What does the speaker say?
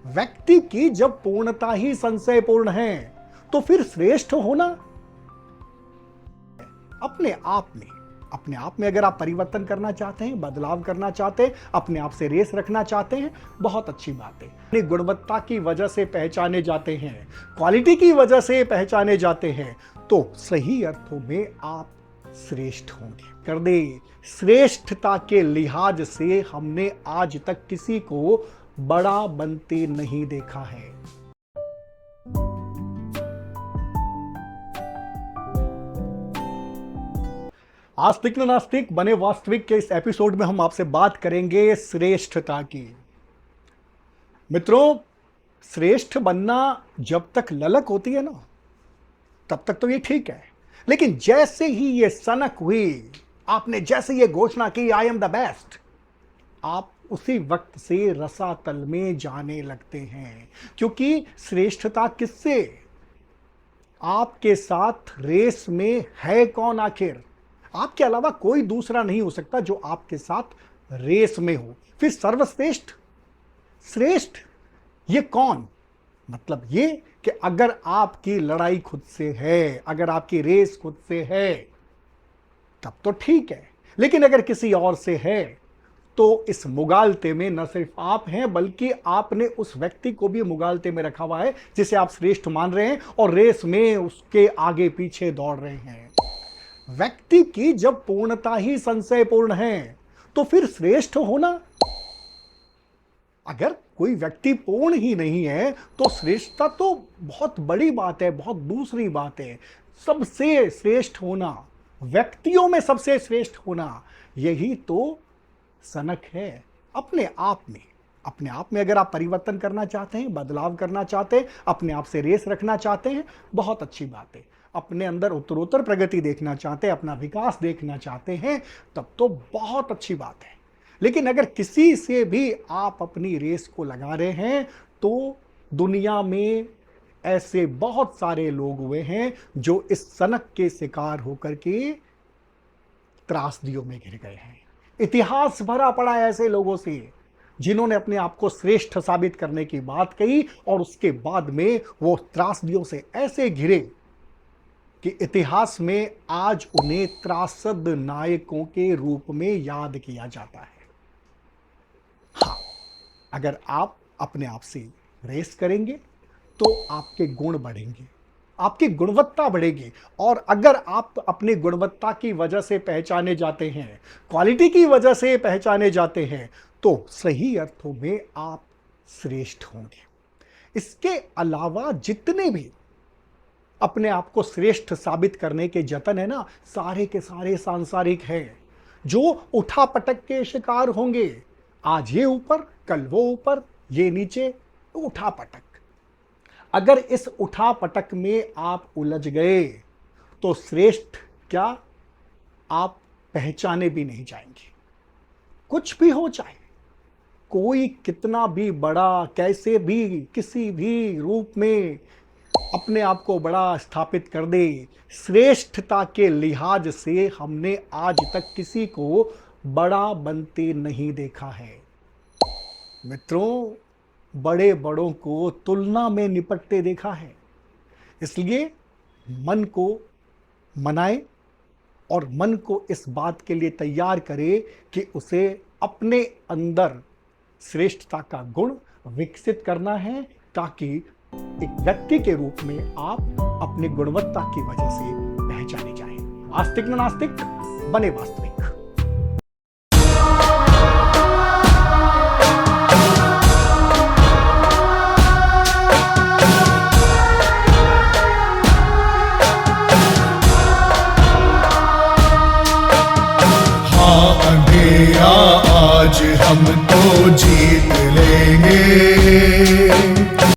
व्यक्ति की जब पूर्णता ही संशयपूर्ण है तो फिर श्रेष्ठ होना अपने आप में अगर आप परिवर्तन करना चाहते हैं, बदलाव करना चाहते हैं, अपने आप से रेस रखना चाहते हैं, बहुत अच्छी बात है। अपनी गुणवत्ता की वजह से पहचाने जाते हैं, क्वालिटी की वजह से पहचाने जाते हैं, तो सही अर्थों में आप श्रेष्ठ होंगे। कर दे श्रेष्ठता के लिहाज से हमने आज तक किसी को बड़ा बनते नहीं देखा है। आस्तिक न नास्तिक बने वास्तविक के इस एपिसोड में हम आपसे बात करेंगे श्रेष्ठता की। मित्रों, श्रेष्ठ बनना जब तक ललक होती है ना, तब तक तो ये ठीक है, लेकिन जैसे ही ये सनक हुई, आपने जैसे ये घोषणा की आई एम द बेस्ट, आप उसी वक्त से रसातल में जाने लगते हैं। क्योंकि श्रेष्ठता किससे? आपके साथ रेस में है कौन? आखिर आपके अलावा कोई दूसरा नहीं हो सकता जो आपके साथ रेस में हो। फिर सर्वश्रेष्ठ, श्रेष्ठ ये कौन? मतलब ये कि अगर आपकी लड़ाई खुद से है, अगर आपकी रेस खुद से है, तब तो ठीक है, लेकिन अगर किसी और से है तो इस मुगालते में न सिर्फ आप हैं, बल्कि आपने उस व्यक्ति को भी मुगालते में रखा हुआ है जिसे आप श्रेष्ठ मान रहे हैं और रेस में उसके आगे पीछे दौड़ रहे हैं। व्यक्ति की जब पूर्णता ही संशयपूर्ण है तो फिर श्रेष्ठ होना? अगर कोई व्यक्ति पूर्ण ही नहीं है तो श्रेष्ठता तो बहुत बड़ी बात है, बहुत दूसरी बात है। सबसे श्रेष्ठ होना, व्यक्तियों में सबसे श्रेष्ठ होना, यही तो सनक है। अपने आप में अगर आप परिवर्तन करना चाहते हैं, बदलाव करना चाहते हैं, अपने आप से रेस रखना चाहते हैं, बहुत अच्छी बात है। अपने अंदर उत्तरोत्तर प्रगति देखना चाहते हैं, अपना विकास देखना चाहते हैं, तब तो बहुत अच्छी बात है। लेकिन अगर किसी से भी आप अपनी रेस को लगा रहे हैं तो दुनिया में ऐसे बहुत सारे लोग हुए हैं जो इस सनक के शिकार होकर के त्रासदियों में घिर गए हैं। इतिहास भरा पड़ा है ऐसे लोगों से जिन्होंने अपने आप को श्रेष्ठ साबित करने की बात कही और उसके बाद में वो त्रासदियों से ऐसे घिरे कि इतिहास में आज उन्हें त्रासद नायकों के रूप में याद किया जाता है। हाँ, अगर आप अपने आप से रेस करेंगे तो आपके गुण बढ़ेंगे, आपकी गुणवत्ता बढ़ेगी। और अगर आप अपनी गुणवत्ता की वजह से पहचाने जाते हैं, क्वालिटी की वजह से पहचाने जाते हैं, तो सही अर्थों में आप श्रेष्ठ होंगे। इसके अलावा जितने भी अपने आप को श्रेष्ठ साबित करने के जतन है ना, सारे के सारे सांसारिक हैं, जो उठापटक के शिकार होंगे। आज ये ऊपर, कल वो ऊपर, ये नीचे, उठापटक। अगर इस उठापटक में आप उलझ गए तो श्रेष्ठ क्या, आप पहचाने भी नहीं जाएंगे। कुछ भी हो जाए, कोई कितना भी बड़ा, कैसे भी, किसी भी रूप में अपने आप को बड़ा स्थापित कर दे, श्रेष्ठता के लिहाज से हमने आज तक किसी को बड़ा बनते नहीं देखा है। मित्रों, बड़े बड़ों को तुलना में निपटते देखा है। इसलिए मन को मनाए और मन को इस बात के लिए तैयार करे कि उसे अपने अंदर श्रेष्ठता का गुण विकसित करना है, ताकि एक व्यक्ति के रूप में आप अपनी गुणवत्ता की वजह से पहचाने जाएं। आस्तिक न नास्तिक बने वास्तविक। अंधेरा आज हम तो जीत लेंगे।